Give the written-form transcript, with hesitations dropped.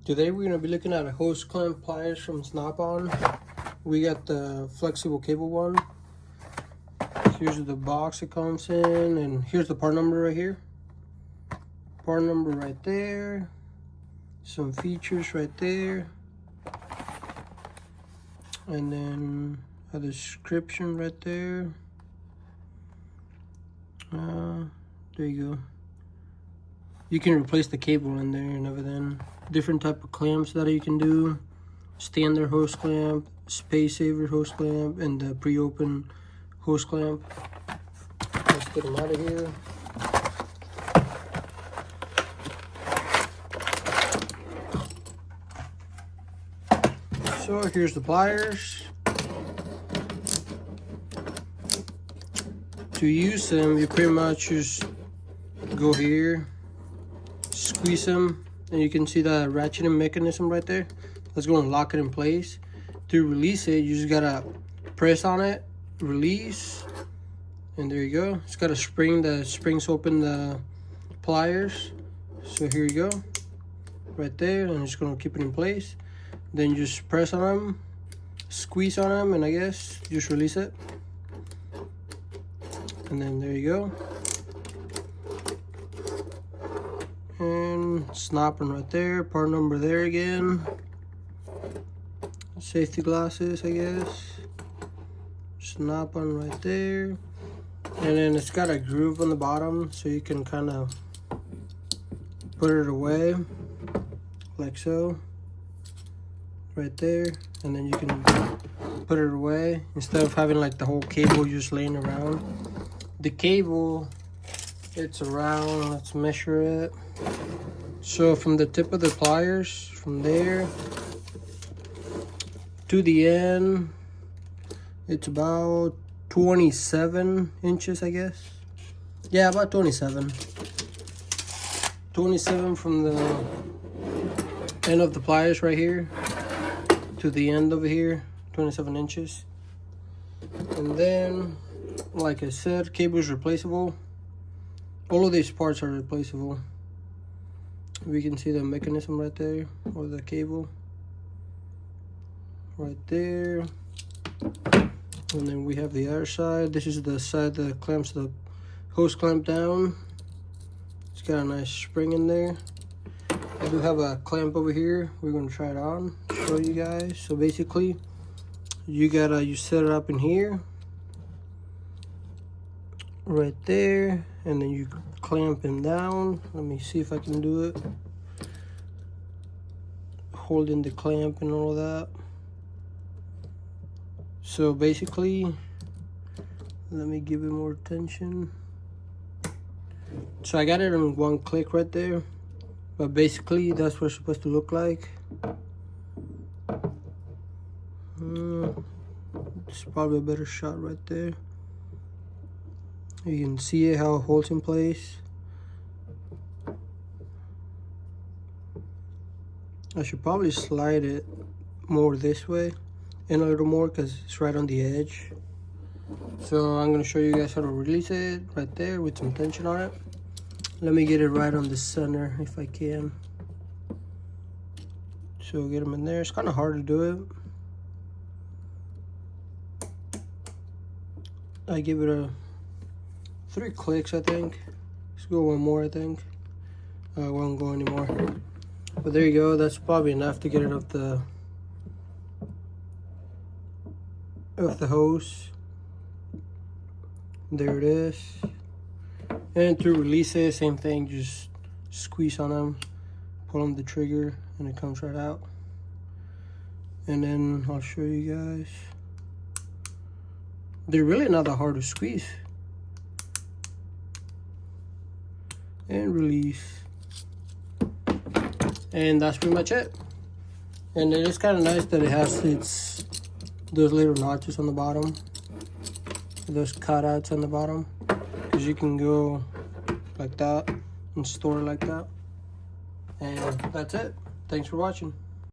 Today we're going to be looking at a hose clamp pliers from Snap-on. We got the flexible cable one. Here's the box it comes in, and here's the part number right here. Part number right there. Some features right there. And then a description right there. There you go. You can replace the cable in there and everything. Different type of clamps that you can do. Standard hose clamp, space saver hose clamp, and the pre-open hose clamp. Let's get them out of here. So here's the pliers. To use them, you pretty much just go here, squeeze them, and you can see the ratcheting mechanism right there. That's going to lock it in place. To release it, you just gotta press on it, release, and there you go. It's got a spring that springs open the pliers. So here you go, right there, and it's going to keep it in place. Then you just press on them, squeeze on them, and I guess just release it. And then there you go. And Snap-on right there, part number there again. Safety glasses, I guess. Snap-on right there. And then it's got a groove on the bottom, so you can kind of put it away, like so. Right there. And then you can put it away, instead of having like the whole cable just laying around. The cable, it's around, let's measure it. So from the tip of the pliers, from there to the end, it's about 27 inches, I guess. Yeah, about 27. 27 from the end of the pliers right here to the end over here, 27 inches. And then, like I said, cable is replaceable. All of these parts are replaceable. We can see the mechanism right there, or the cable right there. And then we have the other side. This is the side that clamps the hose clamp down. It's got a nice spring in there. I do have a clamp over here. We're going to try it on, show you guys. So basically, you set it up in here, right there, and then you clamp him down. Let me see if I can do it. Holding the clamp and all that. So basically, let me give it more attention. So I got it in one click right there, but basically that's what it's supposed to look like. It's probably a better shot right there. You can see how it holds in place. I should probably slide it more this way and a little more because it's right on the edge. So I'm going to show you guys how to release it right there with some tension on it. Let me get it right on the center if I can. So get them in there. It's kind of hard to do it. I give it a 3 clicks, I think. Let's go one more, I think. I won't go anymore. But there you go. That's probably enough to get it off the hose. There it is. And to release it, same thing. Just squeeze on them, pull on the trigger, and it comes right out. And then I'll show you guys. They're really not that hard to squeeze. And release. And that's pretty much it. And it is kind of nice that it has those little notches on the bottom, those cutouts on the bottom, because you can go like that and store it like that. And that's it. Thanks for watching.